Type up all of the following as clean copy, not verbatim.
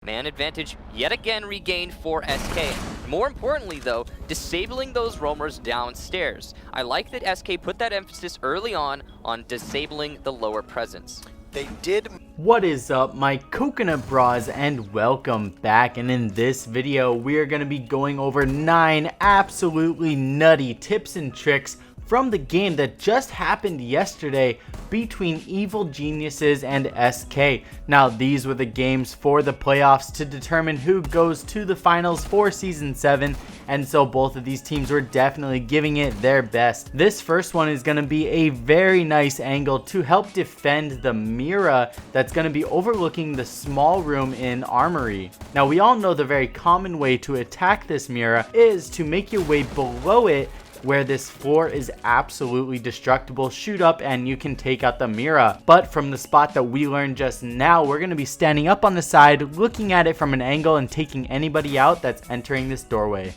Man advantage yet again regained for SK. More importantly though, disabling those roamers downstairs. I like that SK put that emphasis early on disabling the lower presence. They did. What is up, my coconut bras, and welcome back. And in this video we are going to be going over 9 absolutely nutty tips and tricks from the game that just happened yesterday between Evil Geniuses and SK. Now, these were the games for the playoffs to determine who goes to the finals for Season 7, and so both of these teams were definitely giving it their best. This first one is going to be a very nice angle to help defend the Mira that's going to be overlooking the small room in Armory. Now, we all know the very common way to attack this Mira is to make your way below it, where this floor is absolutely destructible. Shoot up and you can take out the Mira. But from the spot that we learned just now, we're going to be standing up on the side, looking at it from an angle and taking anybody out that's entering this doorway.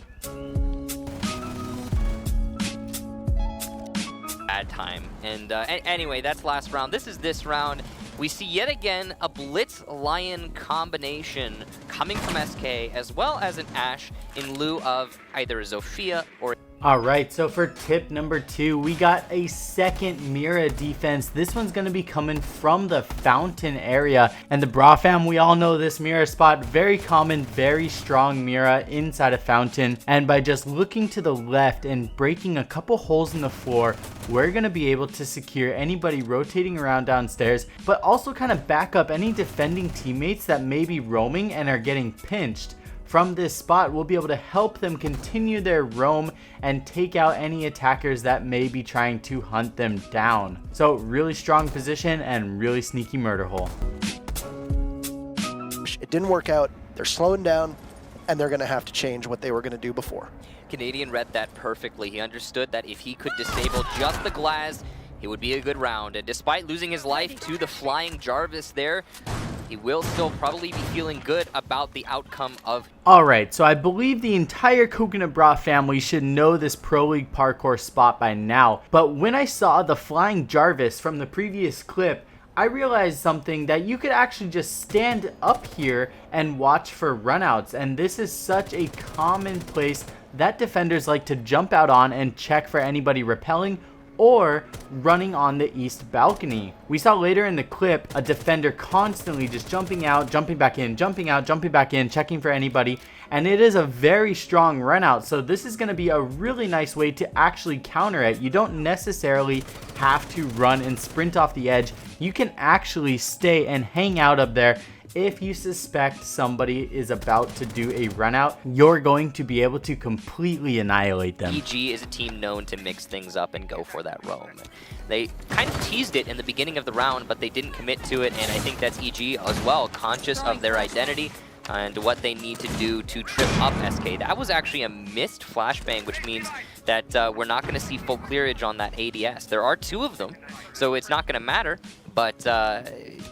Bad time. And anyway, that's last round. This round. We see yet again a Blitz Lion combination coming from SK, as well as an Ashe in lieu of either a Zofia or... Alright, so for tip number 2, we got a second Mira defense. This one's going to be coming from the fountain area. And the Bra fam, we all know this Mira spot. Very common, very strong Mira inside a fountain. And by just looking to the left and breaking a couple holes in the floor, we're going to be able to secure anybody rotating around downstairs, but also kind of back up any defending teammates that may be roaming and are getting pinched. From this spot, we'll be able to help them continue their roam and take out any attackers that may be trying to hunt them down. So really strong position and really sneaky murder hole. It didn't work out. They're slowing down, and they're going to have to change what they were going to do before. Canadian read that perfectly. He understood that if he could disable just the glass, it would be a good round. And despite losing his life to the flying Jarvis there, he will still probably be feeling good about the outcome of... Alright, so I believe the entire Coconut Bra family should know this Pro League parkour spot by now. But when I saw the flying Jarvis from the previous clip, I realized something, that you could actually just stand up here and watch for runouts. And this is such a common place that defenders like to jump out on and check for anybody repelling or running on the east balcony. We saw later in the clip a defender constantly just jumping out, jumping back in, jumping out, jumping back in, checking for anybody, and it is a very strong run out. So this is going to be a really nice way to actually counter it. You don't necessarily have to run and sprint off the edge. You can actually stay and hang out up there. If you suspect somebody is about to do a run out, you're going to be able to completely annihilate them. EG is a team known to mix things up and go for that roam. They kind of teased it in the beginning of the round, but they didn't commit to it, and I think that's EG as well, conscious of their identity and what they need to do to trip up SK. That was actually a missed flashbang, which means that we're not going to see full clearage on that ADS. There are 2 of them, so it's not going to matter, but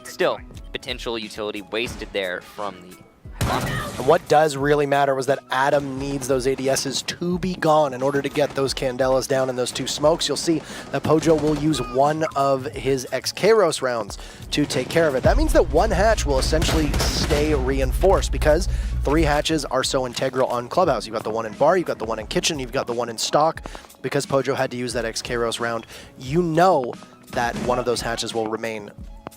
still, potential utility wasted there from the... And what does really matter was that Adam needs those ADSs to be gone in order to get those Candelas down in those 2 smokes. You'll see that Pojo will use one of his X-Kairos rounds to take care of it. That means that 1 hatch will essentially stay reinforced because 3 hatches are so integral on Clubhouse. You've got the one in bar, you've got the one in kitchen, you've got the one in stock. Because Pojo had to use that X-Kairos round, you know that one of those hatches will remain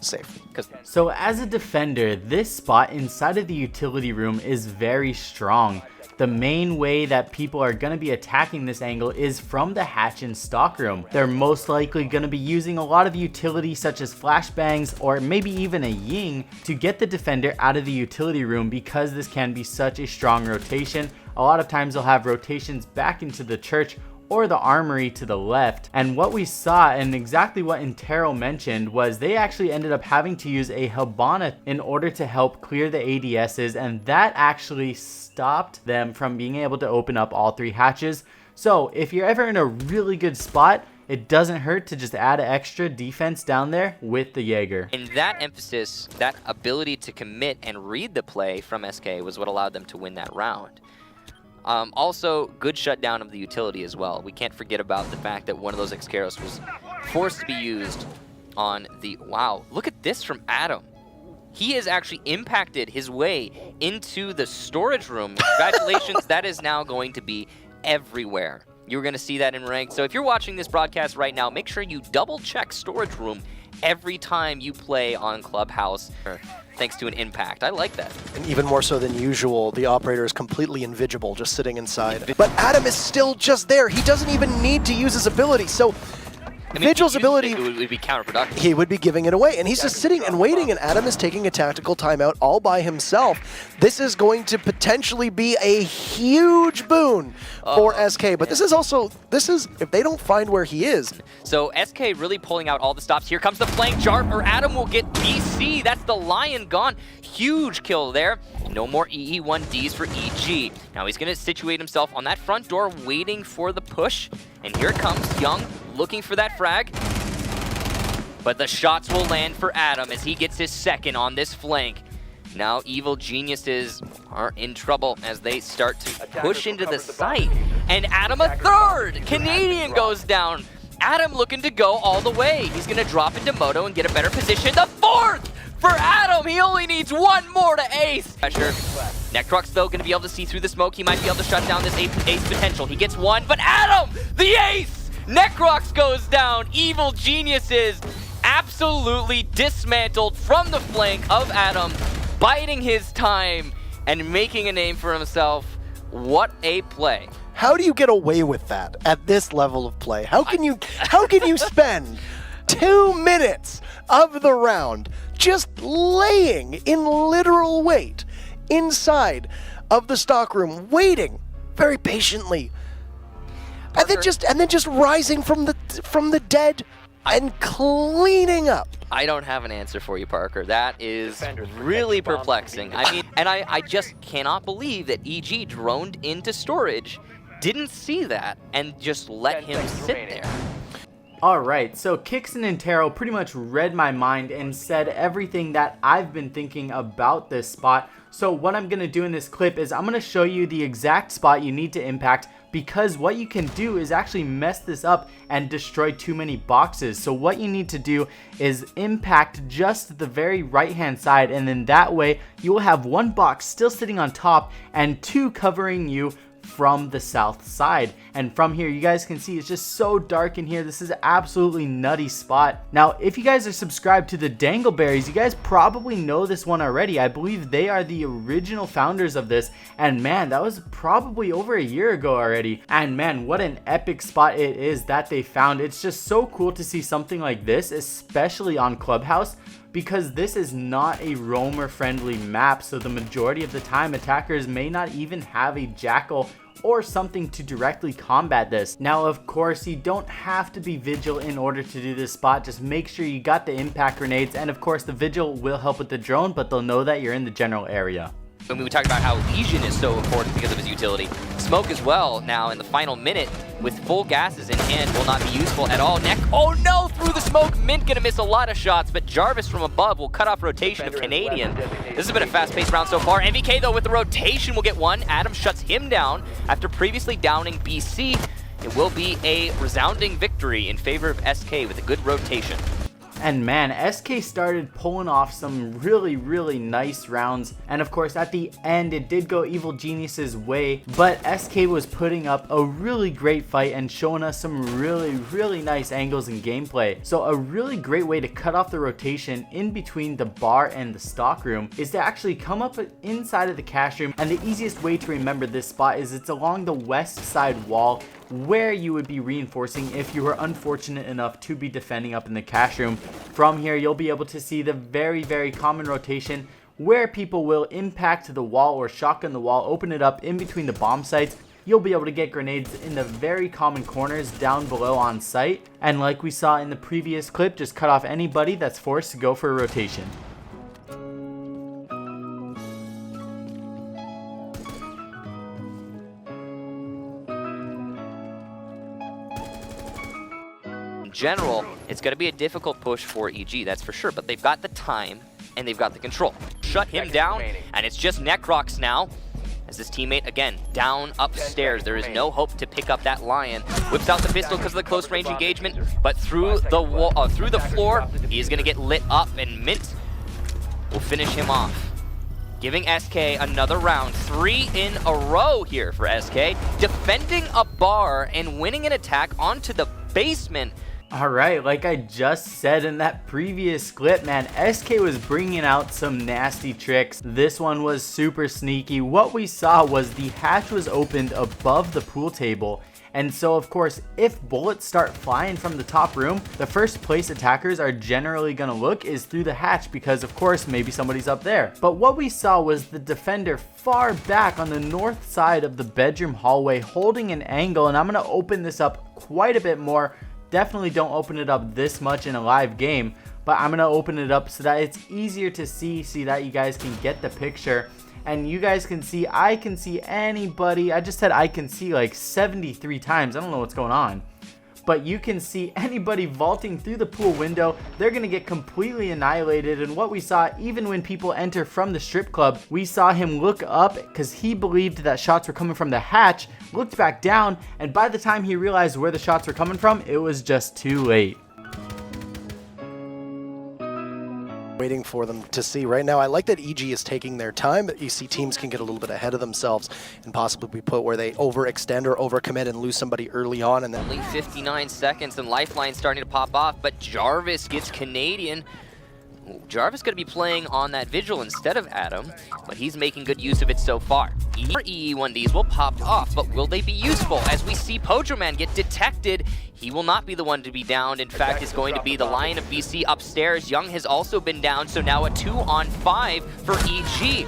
safe. So as a defender, this spot inside of the utility room is very strong. The main way that people are going to be attacking this angle is from the hatch and stock room. They're most likely going to be using a lot of utility such as flashbangs or maybe even a Ying to get the defender out of the utility room, because this can be such a strong rotation. A lot of times they'll have rotations back into the church or the Armory to the left. And what we saw, and exactly what Intero mentioned, was they actually ended up having to use a Habana in order to help clear the ADSs, and that actually stopped them from being able to open up all 3 hatches. So if you're ever in a really good spot, it doesn't hurt to just add an extra defense down there with the Jaeger. And that emphasis, that ability to commit and read the play from SK was what allowed them to win that round. Also, good shutdown of the utility as well. We can't forget about the fact that one of those X-Kairos was forced to be used on the... Wow, look at this from Adam. he has actually impacted his way into the storage room. Congratulations, that is now going to be everywhere. You're going to see that in ranked. So if you're watching this broadcast right now, make sure you double check storage room every time you play on Clubhouse, thanks to an impact. I like that. And even more so than usual, the operator is completely invisible, just sitting inside. But Adam is still just there. He doesn't even need to use his ability. So Vigil's ability, it would be counterproductive. He would be giving it away, and he's just sitting and waiting, and Adam is taking a tactical timeout all by himself. This is going to potentially be a huge boon for SK, but this is if they don't find where he is. So SK really pulling out all the stops. Here comes the flank. Adam will get BC. That's the Lion gone. Huge kill there. No more EE1Ds for EG. Now he's going to situate himself on that front door, waiting for the push. And here it comes, Young, looking for that frag. But the shots will land for Adam as he gets his second on this flank. Now Evil Geniuses are in trouble as they start to push into the site. And Adam a third! Canadian goes down. Adam looking to go all the way. He's going to drop into Moto and get a better position. The fourth for Adam! He only needs one more to ace. Pressure. Necrox, though, going to be able to see through the smoke. He might be able to shut down this ace potential. He gets one, but Adam, the ace! Necrox goes down. Evil Geniuses absolutely dismantled from the flank of Adam, biding his time and making a name for himself. What a play. How do you get away with that at this level of play? How can you spend 2 minutes of the round just laying in literal wait inside of the stockroom, waiting very patiently, and then just rising from the dead and cleaning up? I don't have an answer for you, Parker. That is really perplexing. I mean, and I just cannot believe that EG droned into storage, didn't see that, and just let him sit there. Alright, so Kixon and Taro pretty much read my mind and said everything that I've been thinking about this spot. So what I'm going to do in this clip is I'm going to show you the exact spot you need to impact, because what you can do is actually mess this up and destroy too many boxes. So what you need to do is impact just the very right hand side, and then that way you will have one box still sitting on top and two covering you from the south side. And from here you guys can see it's just so dark in here. This is an absolutely nutty spot. Now if you guys are subscribed to the Dangleberries, you guys probably know this one already. I believe they are the original founders of this, and man, that was probably over a year ago already. And man, what an epic spot it is that they found. It's just so cool to see something like this, especially on Clubhouse, because this is not a roamer friendly map, so the majority of the time attackers may not even have a jackal or something to directly combat this. Now of course you don't have to be Vigil in order to do this spot, just make sure you got the impact grenades, and of course the Vigil will help with the drone, but they'll know that you're in the general area. When we talked about how Legion is so important because of his utility, Smoke as well now in the final minute with full gases in hand will not be useful at all. Oh no, through the smoke, Mint gonna miss a lot of shots, but Jarvis from above will cut off rotation of Canadian. This has been a fast-paced round so far. MVK though with the rotation will get one. Adam shuts him down after previously downing BC. It will be a resounding victory in favor of SK with a good rotation. And man, SK started pulling off some really nice rounds, and of course at the end it did go Evil Genius's way, but SK was putting up a really great fight and showing us some really nice angles and gameplay. So a really great way to cut off the rotation in between the bar and the stockroom is to actually come up inside of the cash room, and the easiest way to remember this spot is it's along the west side wall where you would be reinforcing if you were unfortunate enough to be defending up in the cash room. From here you'll be able to see the very common rotation where people will impact the wall or shotgun the wall, open it up in between the bomb sites. You'll be able to get grenades in the very common corners down below on site, and like we saw in the previous clip, just cut off anybody that's forced to go for a rotation. General, it's going to be a difficult push for EG, that's for sure, but they've got the time and they've got the control. Shut him down, and it's just Necrox now as his teammate again down upstairs. There is no hope to pick up that Lion. Whips out the pistol because of the close range engagement, but through the wall, through the floor, he is going to get lit up, and Mint will finish him off, giving SK another round. 3 in a row here for SK, defending a bar and winning an attack onto the basement. Alright, like I just said in that previous clip, man, SK was bringing out some nasty tricks. This one was super sneaky. What we saw was the hatch was opened above the pool table. And so, of course, if bullets start flying from the top room, the first place attackers are generally going to look is through the hatch because, of course, maybe somebody's up there. But what we saw was the defender far back on the north side of the bedroom hallway holding an angle, and I'm going to open this up quite a bit more. Definitely don't open it up this much in a live game, but I'm going to open it up so that it's easier to see that you guys can get the picture. And you guys can see, I can see anybody. I just said I can see like 73 times. I don't know what's going on. But you can see anybody vaulting through the pool window. They're going to get completely annihilated. And what we saw, even when people enter from the strip club, we saw him look up because he believed that shots were coming from the hatch, looked back down, and by the time he realized where the shots were coming from, it was just too late. Waiting for them to see right now. I like that EG is taking their time, but you see teams can get a little bit ahead of themselves and possibly be put where they overextend or overcommit and lose somebody early on. And then only 59 seconds and Lifeline starting to pop off, but Jarvis gets Canadian. Jarvis going to be playing on that Vigil instead of Adam, but he's making good use of it so far. EE1Ds will pop off, but will they be useful? As we see Pojo Man get detected, he will not be the one to be downed. In fact, it's going to be the Lion of BC upstairs. Young has also been down, so now a 2-on-5 for EG.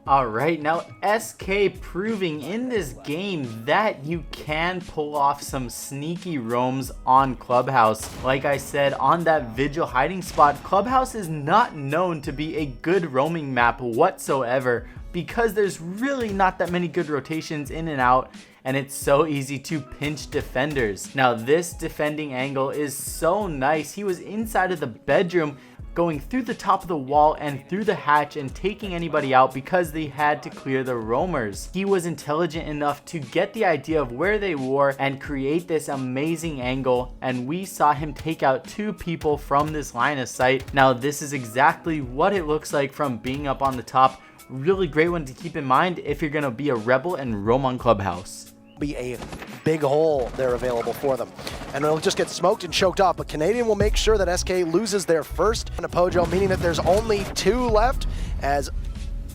Alright, now SK proving in this game that you can pull off some sneaky roams on Clubhouse. Like I said, on that Vigil hiding spot, Clubhouse is not known to be a good roaming map whatsoever because there's really not that many good rotations in and out, and it's so easy to pinch defenders. Now this defending angle is so nice. He was inside of the bedroom, going through the top of the wall and through the hatch and taking anybody out because they had to clear the roamers. He was intelligent enough to get the idea of where they were and create this amazing angle, and we saw him take out 2 people from this line of sight. Now this is exactly what it looks like from being up on the top. Really great one to keep in mind if you're gonna be a rebel and roam on Clubhouse. Be a big hole there available for them, and it'll just get smoked and choked off. But Canadian will make sure that SK loses their first on a Pojo, meaning that there's only 2 left,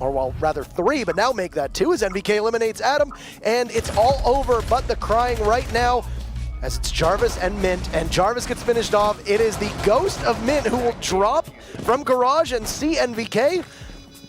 or rather 3, but now make that 2 as NVK eliminates Adam, and it's all over. But the crying right now, as it's Jarvis and Mint, and Jarvis gets finished off. It is the ghost of Mint who will drop from Garage and see NVK.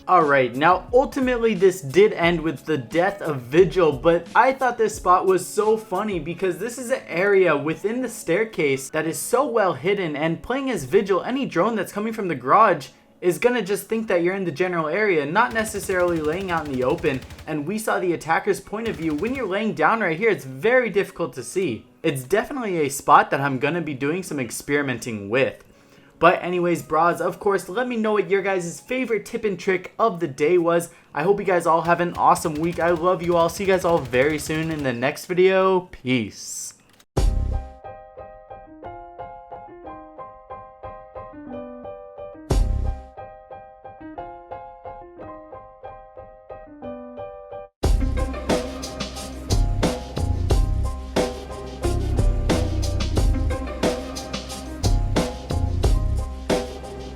Alright, now ultimately this did end with the death of Vigil, but I thought this spot was so funny because this is an area within the staircase that is so well hidden, and playing as Vigil, any drone that's coming from the garage is gonna just think that you're in the general area, not necessarily laying out in the open. And we saw the attacker's point of view. When you're laying down right here, it's very difficult to see. It's definitely a spot that I'm gonna be doing some experimenting with. But anyways, bras, of course, let me know what your guys' favorite tip and trick of the day was. I hope you guys all have an awesome week. I love you all. See you guys all very soon in the next video. Peace.